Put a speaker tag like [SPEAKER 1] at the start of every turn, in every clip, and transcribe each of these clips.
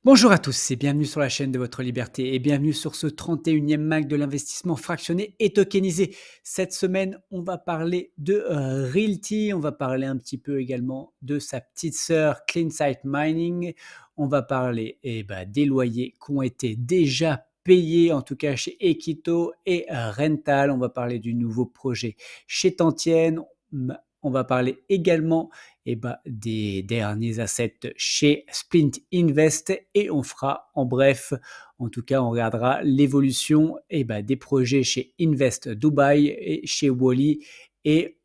[SPEAKER 1] Bonjour à tous et bienvenue sur la chaîne de votre liberté et bienvenue sur ce 31e Mac de l'investissement fractionné et tokenisé. Cette semaine, on va parler de Realty, on va parler un petit peu également de sa petite sœur CleanSight Mining, on va parler des loyers qui ont été déjà payés, en tout cas chez Equito et Rental, on va parler du nouveau projet chez Tantienne, on va parler également des derniers assets chez Splint Invest et on fera en bref, en tout cas, on regardera l'évolution des projets chez Invest Dubai et chez Wally et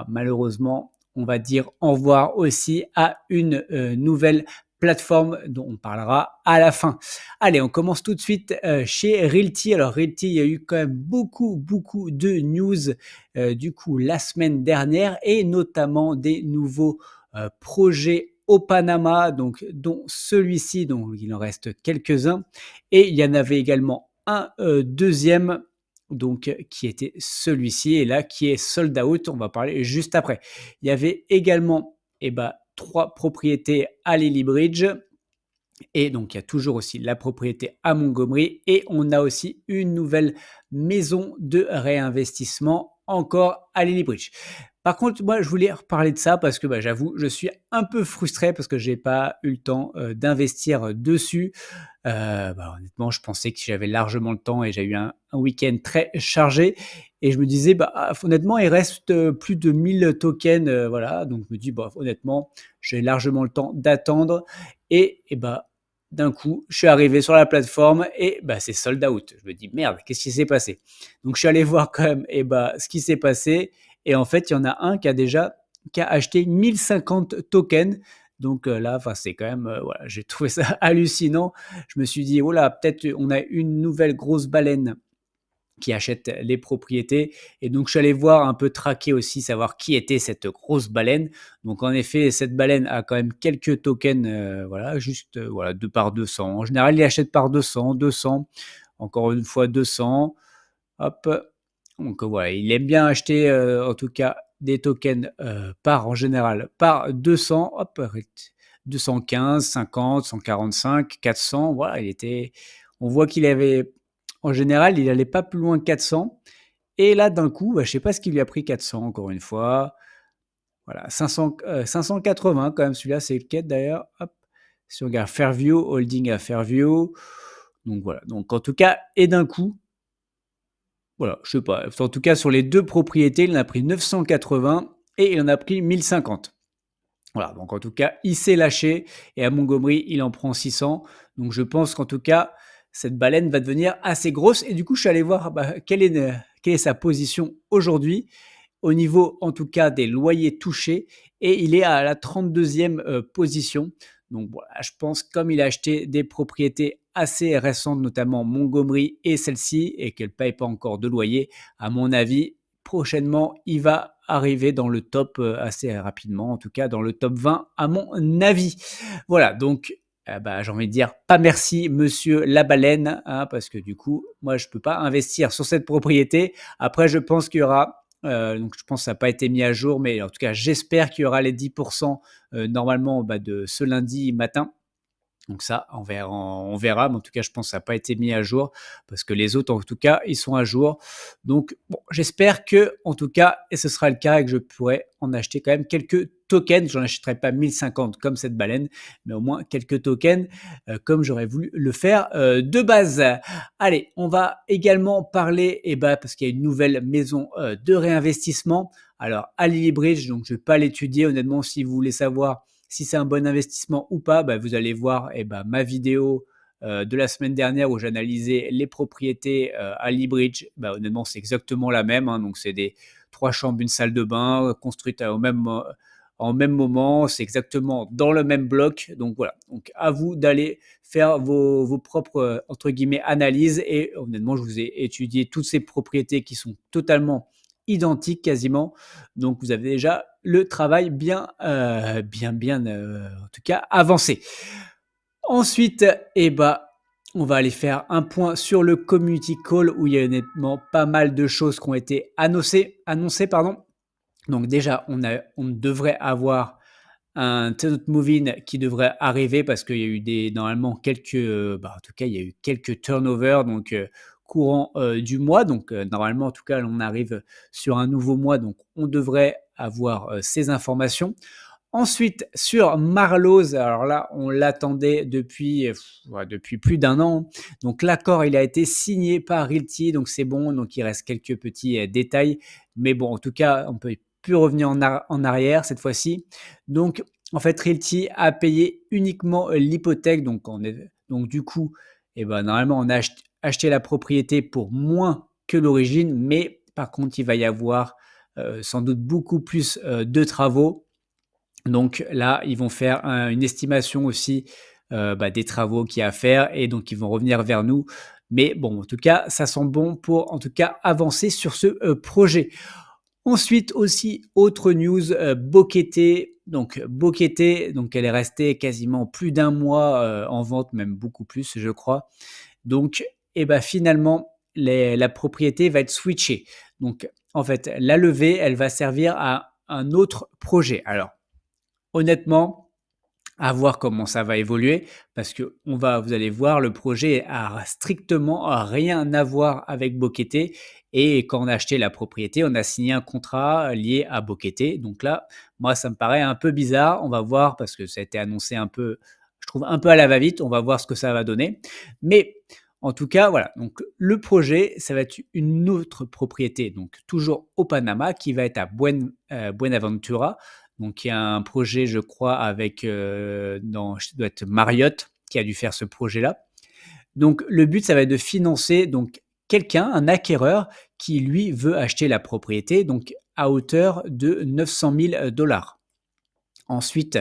[SPEAKER 1] malheureusement, on va dire au revoir aussi à une nouvelle plateforme dont on parlera à la fin. Allez, on commence tout de suite chez Realty. Alors Realty, il y a eu quand même beaucoup de news du coup la semaine dernière et notamment des nouveaux projets au Panama, donc dont celui-ci, dont il en reste quelques-uns, et il y en avait également un deuxième, donc qui était celui-ci, et là qui est sold out. On va parler juste après. Il y avait également trois propriétés à Lily Bridge. Et donc, il y a toujours aussi la propriété à Montgomery et on a aussi une nouvelle maison de réinvestissement encore à Lillibridge. Par contre, moi, je voulais reparler de ça parce que j'avoue, je suis un peu frustré parce que j'ai pas eu le temps d'investir dessus. Honnêtement, je pensais que j'avais largement le temps et j'ai eu un week-end très chargé. Et je me disais, honnêtement, il reste plus de 1000 tokens. Voilà, donc je me dis, honnêtement, j'ai largement le temps d'attendre. Et d'un coup, je suis arrivé sur la plateforme et c'est sold out. Je me dis merde, qu'est-ce qui s'est passé? Donc je suis allé voir quand même ce qui s'est passé et en fait, il y en a un qui a acheté 1050 tokens. Donc là, enfin c'est quand même voilà, j'ai trouvé ça hallucinant. Je me suis dit oh là, peut-être on a une nouvelle grosse baleine qui achètent les propriétés. Et donc, je suis allé voir un peu traquer aussi, savoir qui était cette grosse baleine. Donc, en effet, cette baleine a quand même quelques tokens, voilà, juste voilà, 2 par 200. En général, il achète par 200, 200, encore une fois 200. Hop. Donc, voilà, il aime bien acheter, en tout cas, des tokens en général, par 200. Hop, 215, 50, 145, 400. Voilà, on voit qu'il avait en général, il allait pas plus loin que 400 et là, d'un coup, je sais pas ce qui lui a pris 400 encore une fois. Voilà, 580 quand même, celui-là, c'est lequel d'ailleurs? Hop, si on regarde Fairview, holding à Fairview. Donc voilà, donc en tout cas et d'un coup, voilà, je sais pas, en tout cas sur les 2 propriétés, il en a pris 980 et il en a pris 1050. Voilà, donc en tout cas, il s'est lâché et à Montgomery, il en prend 600. Donc je pense qu'en tout cas, cette baleine va devenir assez grosse. Et du coup, je suis allé voir quelle est sa position aujourd'hui au niveau, en tout cas, des loyers touchés. Et il est à la 32e position. Donc voilà, je pense comme il a acheté des propriétés assez récentes, notamment Montgomery et celle-ci, et qu'elle ne paye pas encore de loyer, à mon avis, prochainement, il va arriver dans le top assez rapidement, en tout cas dans le top 20 à mon avis. Voilà, donc j'ai envie de dire pas merci monsieur la baleine, hein, parce que du coup, moi je peux pas investir sur cette propriété. Après, je pense qu'il y aura, donc je pense que ça n'a pas été mis à jour, mais en tout cas, j'espère qu'il y aura les 10% normalement de ce lundi matin. Donc ça, on verra, mais en tout cas, je pense que ça n'a pas été mis à jour parce que les autres, en tout cas, ils sont à jour. Donc, bon, j'espère que, en tout cas, et ce sera le cas et que je pourrai en acheter quand même quelques tokens. J'en achèterai pas 1050 comme cette baleine, mais au moins quelques tokens comme j'aurais voulu le faire de base. Allez, on va également parler, parce qu'il y a une nouvelle maison de réinvestissement. Alors, à Lily Bridge, donc je ne vais pas l'étudier. Honnêtement, si vous voulez savoir si c'est un bon investissement ou pas, vous allez voir ma vidéo de la semaine dernière où j'analysais les propriétés à Leabridge. Honnêtement, c'est exactement la même, hein. Donc, c'est des 3 chambres, une salle de bain construites en même moment. C'est exactement dans le même bloc. Donc, voilà. Donc, à vous d'aller faire vos propres, entre guillemets, analyses. Et honnêtement, je vous ai étudié toutes ces propriétés qui sont totalement identiques quasiment. Donc, vous avez déjà le travail bien, en tout cas, avancé. Ensuite, on va aller faire un point sur le community call où il y a honnêtement pas mal de choses qui ont été annoncées, pardon. Donc déjà, on devrait avoir un tenant moving qui devrait arriver parce qu'il y a eu des normalement quelques, en tout cas, il y a eu quelques turnovers donc courant, du mois donc normalement, en tout cas, on arrive sur un nouveau mois donc on devrait avoir, ces informations. Ensuite, sur Marlowe, alors là, on l'attendait depuis, ouais, depuis plus d'un an. Donc l'accord, il a été signé par Realty, donc c'est bon. Donc il reste quelques petits, détails. Mais bon, en tout cas, on peut plus revenir en arrière cette fois-ci. Donc en fait, Realty a payé uniquement, l'hypothèque. Donc du coup, et ben, normalement, on a acheté la propriété pour moins que l'origine. Mais par contre, il va y avoir, sans doute beaucoup plus, de travaux. Donc là, ils vont faire une estimation aussi, des travaux qu'il y a à faire et donc ils vont revenir vers nous. Mais bon, en tout cas, ça sent bon pour, en tout cas, avancer sur ce, projet. Ensuite aussi, autre news, Boquete. Donc Boquete, donc elle est restée quasiment plus d'un mois, en vente, même beaucoup plus, je crois. Donc et bah, finalement, la propriété va être switchée. Donc en fait, la levée, elle va servir à un autre projet. Alors honnêtement, à voir comment ça va évoluer parce que vous allez voir, le projet a strictement rien à voir avec Boquete et quand on a acheté la propriété, on a signé un contrat lié à Boquete. Donc là, moi, ça me paraît un peu bizarre. On va voir parce que ça a été annoncé un peu, je trouve un peu à la va-vite. On va voir ce que ça va donner. Mais en tout cas, voilà. Donc le projet, ça va être une autre propriété, donc toujours au Panama, qui va être à Buenaventura. Donc il y a un projet, je crois, avec, ça doit être Marriott qui a dû faire ce projet-là. Donc le but, ça va être de financer donc quelqu'un, un acquéreur qui lui veut acheter la propriété, donc à hauteur de 900 000 dollars. Ensuite,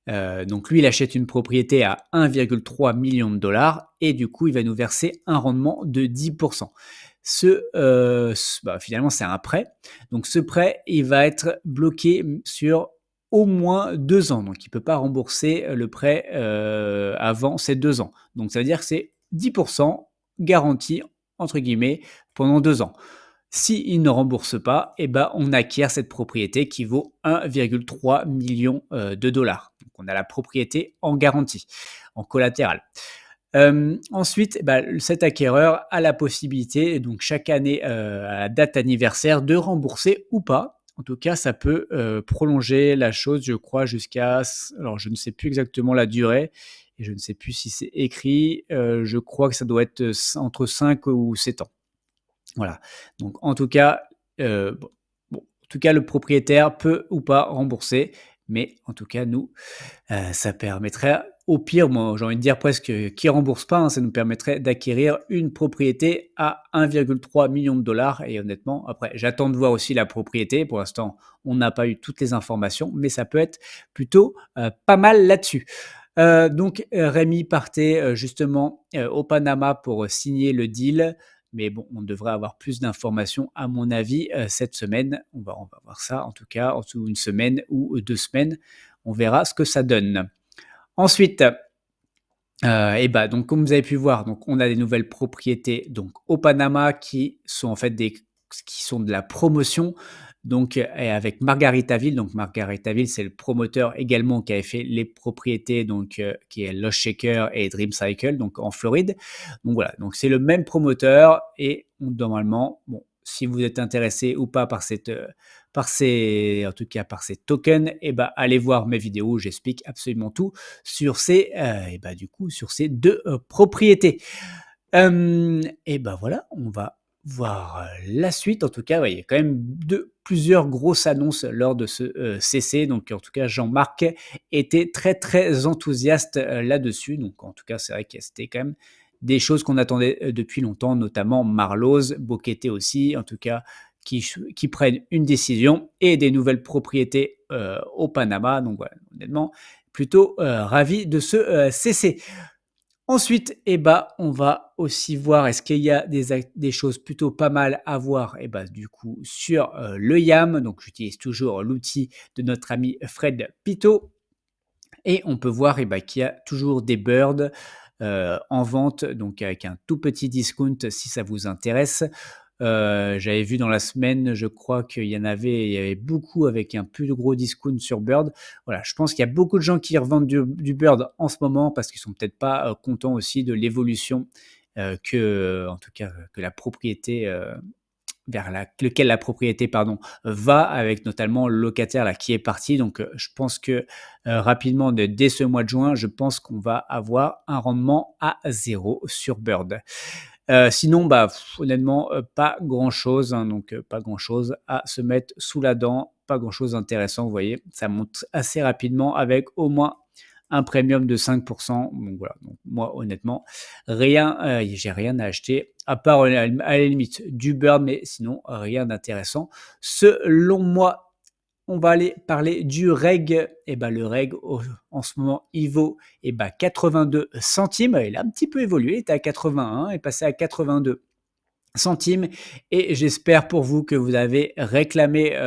[SPEAKER 1] donc lui, il achète une propriété à 1,3 million de dollars et du coup, il va nous verser un rendement de 10%. Finalement, c'est un prêt. Donc ce prêt, il va être bloqué sur au moins 2 ans. Donc il ne peut pas rembourser le prêt avant ces 2 ans. Donc ça veut dire que c'est 10% garanti, entre guillemets, pendant 2 ans. S'il ne rembourse pas, eh ben, on acquiert cette propriété qui vaut 1,3 million de dollars. Donc on a la propriété en garantie, en collatéral. Ensuite, bah, cet acquéreur a la possibilité, donc chaque année à la date anniversaire, de rembourser ou pas. En tout cas, ça peut prolonger la chose, je crois, jusqu'à... Alors, je ne sais plus exactement la durée et je ne sais plus si c'est écrit. Je crois que ça doit être entre 5 ou 7 ans. Voilà. Donc en tout cas, en tout cas, le propriétaire peut ou pas rembourser, mais en tout cas, nous, ça permettrait au pire, moi, j'ai envie de dire presque, qui rembourse pas, hein, ça nous permettrait d'acquérir une propriété à 1,3 million de dollars et honnêtement, après, j'attends de voir aussi la propriété. Pour l'instant, on n'a pas eu toutes les informations, mais ça peut être plutôt, pas mal là-dessus. Rémi partait, justement, au Panama pour, signer le deal. Mais bon, on devrait avoir plus d'informations à mon avis, cette semaine. On va voir ça en tout cas, en sous une semaine ou 2 semaines. On verra ce que ça donne. Ensuite, donc comme vous avez pu voir, donc on a des nouvelles propriétés donc au Panama qui sont en fait qui sont de la promotion donc et avec Margaritaville. Donc Margaritaville, c'est le promoteur également qui avait fait les propriétés donc qui est Lost Shaker et Dream Cycle donc en Floride. Donc voilà, donc c'est le même promoteur et normalement, bon, si vous êtes intéressé ou pas par en tout cas par ces tokens, et ben allez voir mes vidéos où j'explique absolument tout sur du coup, sur ces 2 propriétés. Et ben voilà, on va voir, la suite. En tout cas, ouais, il y a quand même plusieurs grosses annonces lors de ce, CC. Donc en tout cas, Jean-Marc était très, très enthousiaste, là-dessus. Donc en tout cas, c'est vrai que c'était quand même des choses qu'on attendait, depuis longtemps, notamment Marlowe, Boquete aussi, en tout cas, qui prennent une décision et des nouvelles propriétés, au Panama. Donc voilà, honnêtement, plutôt, ravi de ce, CC. Ensuite, on va aussi voir est-ce qu'il y a des choses plutôt pas mal à voir du coup sur, le YAM. Donc j'utilise toujours l'outil de notre ami Fred Pito et on peut voir qu'il y a toujours des birds, en vente, donc avec un tout petit discount si ça vous intéresse. J'avais vu dans la semaine, je crois qu'il y avait beaucoup avec un plus gros discount sur Bird. Voilà, je pense qu'il y a beaucoup de gens qui revendent du Bird en ce moment parce qu'ils sont peut-être pas, contents aussi de l'évolution, en tout cas, que la propriété, vers lequel la propriété pardon, va avec notamment le locataire là qui est parti. Donc, je pense que, rapidement dès ce mois de juin, je pense qu'on va avoir un rendement à zéro sur Bird. Sinon, bah, honnêtement, pas grand-chose, hein, donc pas grand-chose à se mettre sous la dent, pas grand-chose d'intéressant, vous voyez? Ça monte assez rapidement avec au moins un premium de 5. Donc voilà, donc moi honnêtement, rien, j'ai rien à acheter à part, à la limite du Bird, mais sinon rien d'intéressant. Selon moi, on va aller parler du reg. Et ben le reg, en ce moment, il vaut 82 centimes. Il a un petit peu évolué, il était à 81, il est passé à 82 centimes. Et j'espère pour vous que vous avez réclamé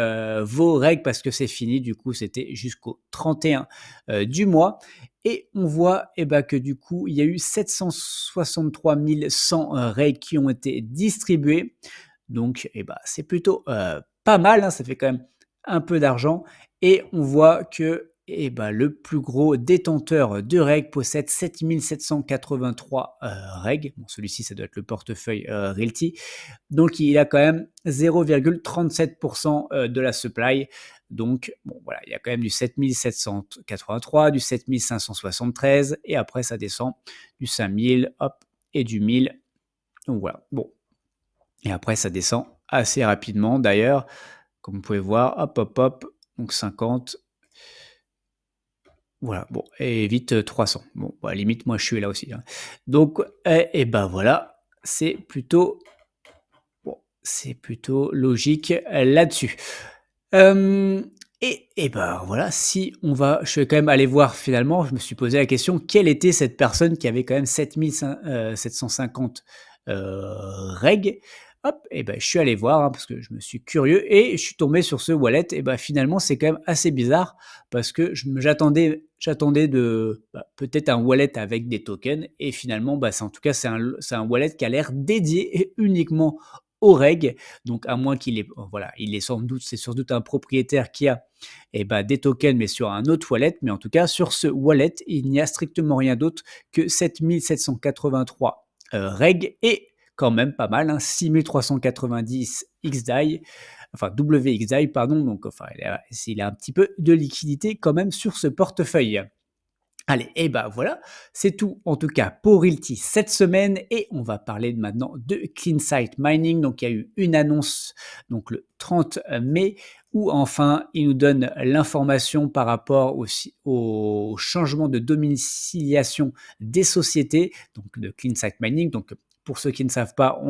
[SPEAKER 1] vos règles parce que c'est fini. Du coup, c'était jusqu'au 31 du mois. Et on voit que du coup, il y a eu 763 100 règles qui ont été distribuées. Donc, c'est plutôt pas mal, hein, ça fait quand même un peu d'argent. Et on voit que le plus gros détenteur de règles possède 7 783 règles. Bon, celui-ci, ça doit être le portefeuille Realty. Donc, il a quand même 0,37% de la supply. Donc, bon, voilà, il y a quand même du 7 783, du 7 573, et après, ça descend du 5000, hop, et du 1000. Donc, voilà, bon. Et après, ça descend assez rapidement d'ailleurs, comme vous pouvez voir, hop, hop, hop, donc 50. Voilà, bon, et vite 300. Bon, bah, limite, moi, je suis là aussi, hein. Donc, voilà, bon, c'est plutôt logique là-dessus. Voilà, si on va, je vais quand même aller voir finalement, je me suis posé la question, quelle était cette personne qui avait quand même 750 reg. Hop, je suis allé voir, hein, parce que je me suis curieux et je suis tombé sur ce wallet. Finalement, c'est quand même assez bizarre parce que j'attendais peut-être un wallet avec des tokens et finalement, en tout cas, c'est un wallet qui a l'air dédié et uniquement aux reg. Donc, à moins qu'il ait, voilà, c'est sans doute un propriétaire qui a des tokens, mais sur un autre wallet. Mais en tout cas, sur ce wallet, il n'y a strictement rien d'autre que 7783 reg et quand même pas mal, hein, 6390 XDAI, enfin WXDAI, pardon. Donc, enfin, il a un petit peu de liquidité quand même sur ce portefeuille. Allez, voilà, c'est tout en tout cas pour Realty cette semaine et on va parler maintenant de CleanSight Mining. Donc il y a eu une annonce donc le 30 mai où enfin il nous donne l'information par rapport aussi au changement de domiciliation des sociétés donc de CleanSight Mining. Donc pour ceux qui ne savent pas,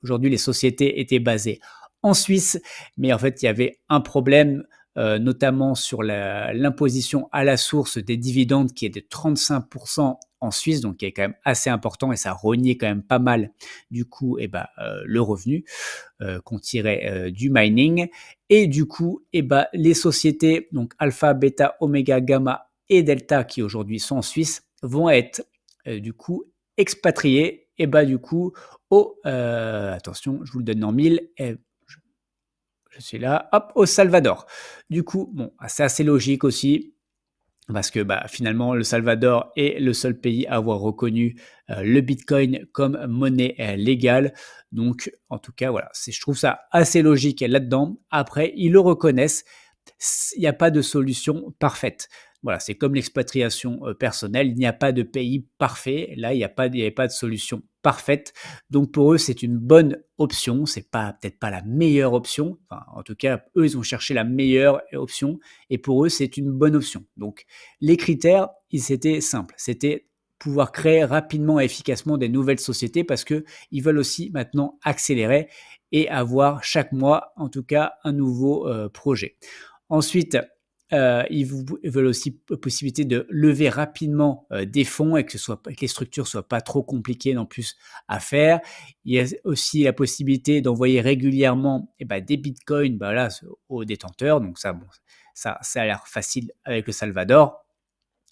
[SPEAKER 1] aujourd'hui les sociétés étaient basées en Suisse, mais en fait il y avait un problème notamment sur l'imposition à la source des dividendes qui est de 35% en Suisse, donc qui est quand même assez important et ça reniait quand même pas mal du coup le revenu qu'on tirait du mining. Et du coup, les sociétés, donc Alpha, Beta, Omega, Gamma et Delta, qui aujourd'hui sont en Suisse, vont être du coup expatriées du coup attention, je vous le donne en mille, je suis là, hop, au Salvador. Du coup, bon, c'est assez logique aussi, parce que finalement, le Salvador est le seul pays à avoir reconnu le Bitcoin comme monnaie légale. Donc, en tout cas, voilà, je trouve ça assez logique là-dedans. Après, ils le reconnaissent, il n'y a pas de solution parfaite. Voilà, c'est comme l'expatriation personnelle, il n'y a pas de pays parfait. Là, il n'y avait pas de solution parfaite. Donc pour eux, c'est une bonne option. C'est pas peut-être pas la meilleure option. Enfin, en tout cas, eux, ils ont cherché la meilleure option. Et pour eux, c'est une bonne option. Donc les critères, ils étaient simples. C'était pouvoir créer rapidement et efficacement des nouvelles sociétés parce que ils veulent aussi maintenant accélérer et avoir chaque mois, en tout cas, un nouveau projet. Ensuite, ils veulent aussi possibilité de lever rapidement des fonds et que les structures soient pas trop compliquées non plus à faire. Il y a aussi la possibilité d'envoyer régulièrement des bitcoins aux détenteurs. Donc ça, bon, ça a l'air facile avec le Salvador.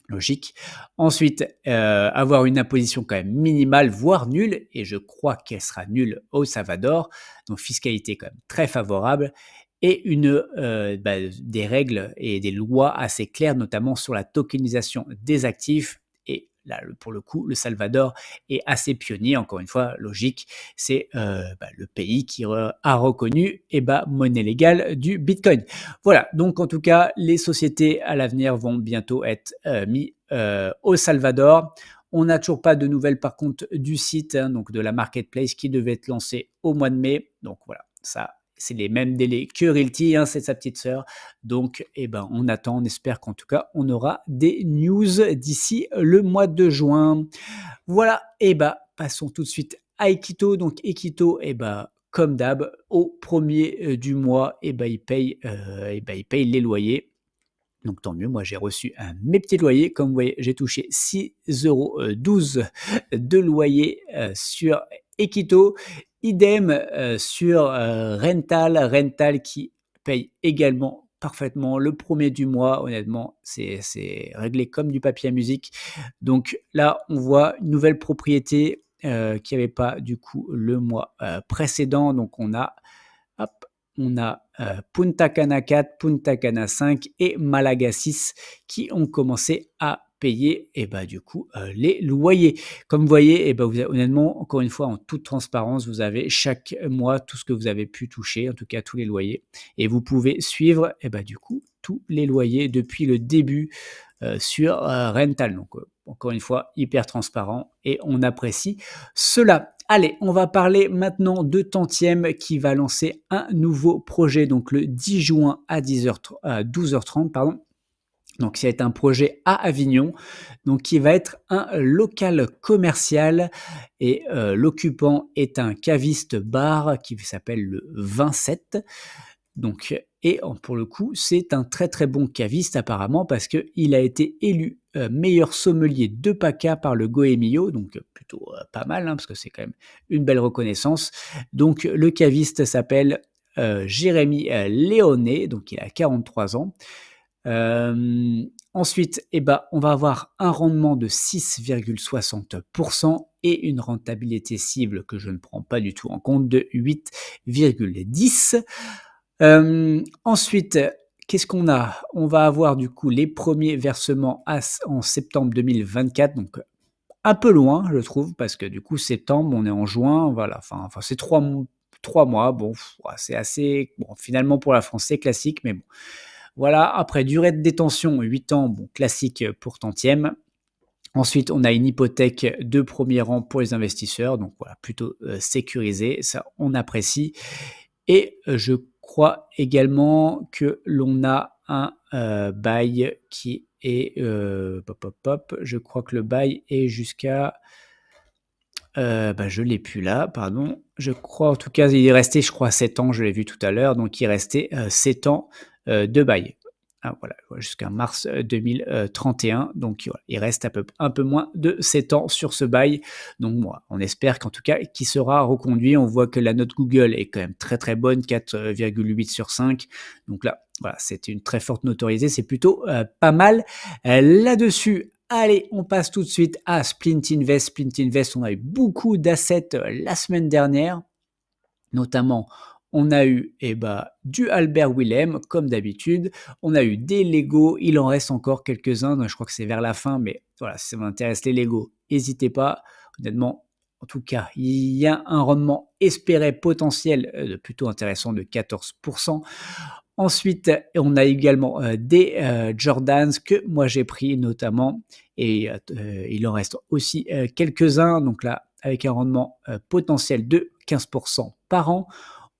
[SPEAKER 1] Logique. Ensuite, avoir une imposition quand même minimale, voire nulle, et je crois qu'elle sera nulle au Salvador, donc fiscalité quand même très favorable et des règles et des lois assez claires, notamment sur la tokenisation des actifs et là, pour le coup, le Salvador est assez pionnier, encore une fois, logique, c'est, le pays qui re a reconnu, monnaie légale du bitcoin. Voilà, donc en tout cas, les sociétés à l'avenir vont bientôt être mis au Salvador. On n'a toujours pas de nouvelles par contre du site, hein, donc de la marketplace qui devait être lancée au mois de mai. Donc voilà, ça, c'est les mêmes délais que Realty, hein, c'est sa petite sœur. Donc, on attend, on espère qu'en tout cas, on aura des news d'ici le mois de juin. Voilà, passons tout de suite à Equito. Donc Equito, comme d'hab, au premier du mois, il paye les loyers. Donc tant mieux, moi j'ai reçu mes petits loyers. Comme vous voyez, j'ai touché 6,12 € de loyer sur Equito. Idem sur Rental. Rental qui paye également parfaitement le premier du mois. Honnêtement, c'est réglé comme du papier à musique. Donc là, on voit une nouvelle propriété qui n'y avait pas du coup le mois précédent. Donc hop, on a Punta Cana 4, Punta Cana 5 et Malaga 6 qui ont commencé à payer du coup les loyers. Comme vous voyez, honnêtement, encore une fois, en toute transparence, vous avez chaque mois tout ce que vous avez pu toucher, en tout cas tous les loyers. Et vous pouvez suivre du coup tous les loyers depuis le début sur Rental. Donc, encore une fois, hyper transparent et on apprécie cela. Allez, on va parler maintenant de Tantième qui va lancer un nouveau projet, donc le 10 juin à 12h30, pardon. Donc, ça va être un projet à Avignon, donc qui va être un local commercial et l'occupant est un caviste bar qui s'appelle le 27. Donc, pour le coup, c'est un très très bon caviste apparemment parce qu'il a été élu meilleur sommelier de PACA par le Goemio, donc plutôt pas mal, hein, parce que c'est quand même une belle reconnaissance. Donc le caviste s'appelle Jérémy Léoné, donc il a 43 ans. Ensuite, on va avoir un rendement de 6,60% et une rentabilité cible que je ne prends pas du tout en compte de 8,10. Ensuite, qu'est-ce qu'on a? On va avoir du coup les premiers versements en septembre 2024, donc un peu loin, je trouve, parce que du coup septembre, on est en juin, voilà, enfin c'est 3 mois, bon, ouais, c'est assez bon, finalement pour la France, c'est classique, mais bon. Voilà, après durée de détention, 8 ans, bon, classique pour Tantième. Ensuite, on a une hypothèque de premier rang pour les investisseurs, donc voilà, plutôt sécurisé, ça on apprécie. Et je crois également que l'on a un bail qui est je crois que le bail est jusqu'à je l'ai plus là, pardon. Je crois en tout cas, il est resté, je crois 7 ans, je l'ai vu tout à l'heure, donc il restait 7 ans de bail. Ah voilà, jusqu'à mars 2031, donc voilà, il reste un peu moins de 7 ans sur ce bail. Donc moi, on espère qu'en tout cas, qu'il sera reconduit. On voit que la note Google est quand même très très bonne, 4,8 sur 5. Donc là, voilà, c'est une très forte notoriété, c'est plutôt pas mal là-dessus. Allez, on passe tout de suite à Splint Invest. Splint Invest, on a eu beaucoup d'assets la semaine dernière. Notamment, on a eu du Albert Willem, comme d'habitude. On a eu des Lego. Il en reste encore quelques-uns. Donc je crois que c'est vers la fin. Mais voilà, si ça vous intéresse les Lego, n'hésitez pas. Honnêtement, en tout cas, il y a un rendement espéré potentiel de plutôt intéressant de 14%. Ensuite, on a également des Jordans que moi j'ai pris notamment. Et il en reste aussi quelques-uns. Donc là, avec un rendement potentiel de 15% par an.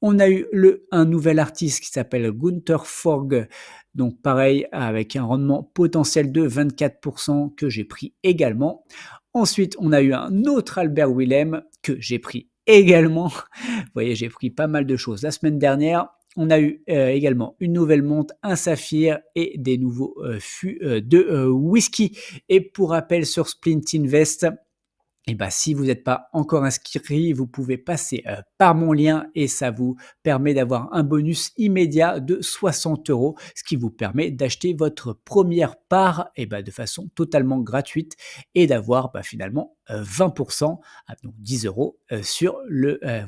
[SPEAKER 1] On a eu un nouvel artiste qui s'appelle Gunther Forg, donc pareil, avec un rendement potentiel de 24% que j'ai pris également. Ensuite, on a eu un autre Albert Willem que j'ai pris également. Vous voyez, j'ai pris pas mal de choses la semaine dernière. On a eu également une nouvelle montre, un saphir et des nouveaux fûts de whisky. Et pour rappel sur Splint Invest, Et bah, si vous n'êtes pas encore inscrit, vous pouvez passer, par mon lien et ça vous permet d'avoir un bonus immédiat de 60 €, ce qui vous permet d'acheter votre première part et bah, de façon totalement gratuite et d'avoir, bah, finalement, 20 donc 10 €, sur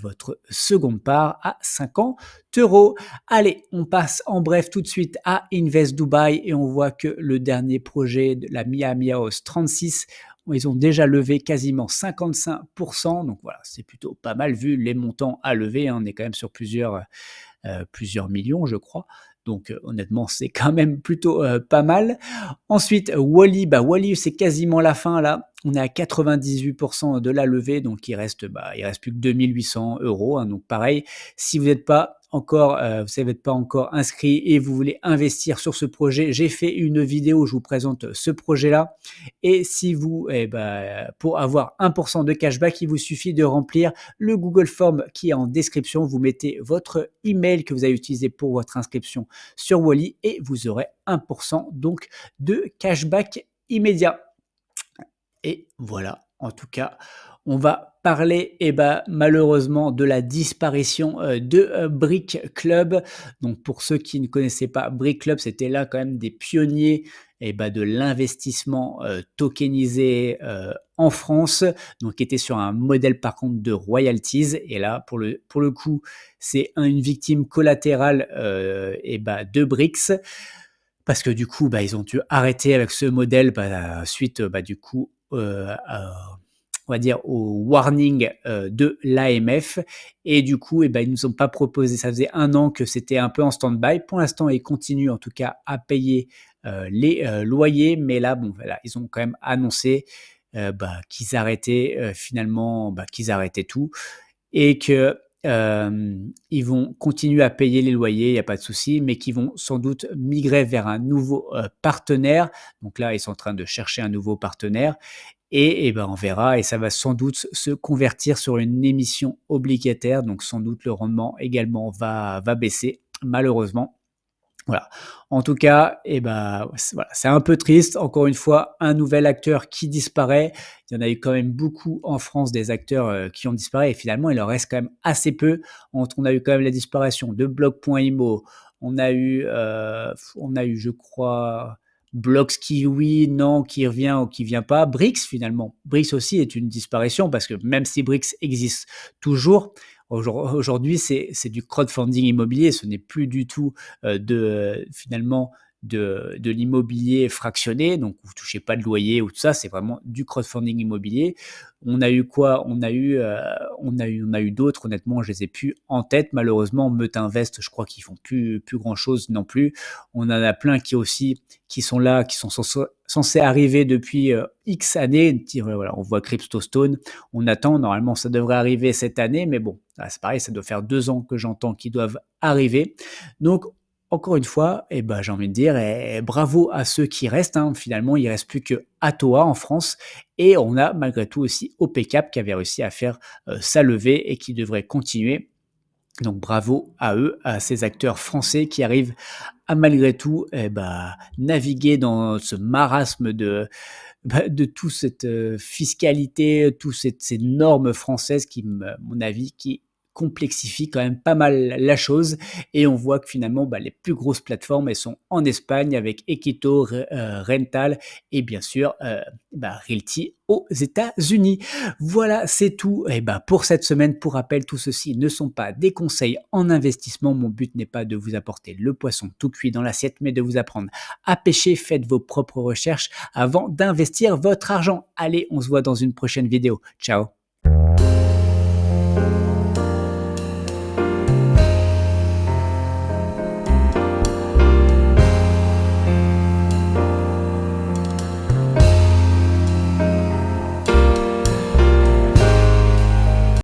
[SPEAKER 1] votre seconde part à 50 €. Allez, on passe en bref tout de suite à Invest Dubai et on voit que le dernier projet de la Miami House 36, ils ont déjà levé quasiment 55, donc voilà, c'est plutôt pas mal vu les montants à lever, hein. On est quand même sur plusieurs millions, je crois. Donc honnêtement, c'est quand même plutôt, pas mal. Ensuite, Wally, bah, Wally, c'est quasiment la fin là. On est à 98 de la levée, donc il reste plus que 2 800 €, hein. Donc pareil, si vous n'êtes pas encore, vous n'êtes pas encore inscrit et vous voulez investir sur ce projet, j'ai fait une vidéo où je vous présente ce projet-là et si vous pour avoir 1 de cashback, il vous suffit de remplir le Google Form qui est en description. Vous mettez votre email que vous avez utilisé pour votre inscription sur Wally et vous aurez 1 donc de cashback immédiat. Et voilà, en tout cas, on va parler, malheureusement, de la disparition de Brick Club. Donc, pour ceux qui ne connaissaient pas Brick Club, c'était là quand même des pionniers de l'investissement tokenisé en France, donc qui était sur un modèle par contre de royalties. Et là, pour le coup, c'est une victime collatérale de Brix. Parce que du coup, ils ont dû arrêter avec ce modèle, suite, du coup, on va dire au warning, de l'AMF et du coup ils nous ont pas proposé, ça faisait 1 an que c'était un peu en stand-by. Pour l'instant, ils continuent en tout cas à payer, les, loyers, mais là, bon, voilà, ils ont quand même annoncé, qu'ils arrêtaient, finalement, qu'ils arrêtaient tout et que, ils vont continuer à payer les loyers, il n'y a pas de souci, mais qu'ils vont sans doute migrer vers un nouveau, partenaire. Donc là, ils sont en train de chercher un nouveau partenaire et on verra et ça va sans doute se convertir sur une émission obligataire, donc sans doute le rendement également va baisser, malheureusement. Voilà. En tout cas voilà, c'est un peu triste. Encore une fois, un nouvel acteur qui disparaît. Il y en a eu quand même beaucoup en France des acteurs, qui ont disparu et finalement, il en reste quand même assez peu. On a eu quand même la disparition de Block.imo, on a eu je crois Blockskiwi, non, qui revient ou qui vient pas. Brix finalement. Brix aussi est une disparition parce que même si Brix existe toujours, aujourd'hui c'est du crowdfunding immobilier. Ce n'est plus du tout finalement de l'immobilier fractionné, donc vous touchez pas de loyer ou tout ça, c'est vraiment du crowdfunding immobilier. On a eu quoi? On a eu d'autres, honnêtement, je les ai plus en tête, malheureusement. Meut Invest, je crois qu'ils font plus grand-chose non plus. On en a plein qui sont là, qui sont censés arriver depuis, X années. Voilà, on voit CryptoStone, on attend, normalement ça devrait arriver cette année, mais bon, c'est pareil, ça doit faire 2 ans que j'entends qu'ils doivent arriver. Donc encore une fois, j'ai envie de dire, bravo à ceux qui restent, hein. Finalement, il ne reste plus que Atoa en France et on a malgré tout aussi OPCAP qui avait réussi à faire, sa levée et qui devrait continuer. Donc bravo à eux, à ces acteurs français qui arrivent à malgré tout, naviguer dans ce marasme de toute cette, fiscalité, toutes ces normes françaises qui à mon avis, qui complexifient quand même pas mal la chose et on voit que finalement, les plus grosses plateformes, elles sont en Espagne avec Equito, Rental et bien sûr, Realty aux États-Unis. Voilà, c'est tout pour cette semaine. Pour rappel, tout ceci ne sont pas des conseils en investissement. Mon but n'est pas de vous apporter le poisson tout cuit dans l'assiette, mais de vous apprendre à pêcher. Faites vos propres recherches avant d'investir votre argent. Allez, on se voit dans une prochaine vidéo. Ciao.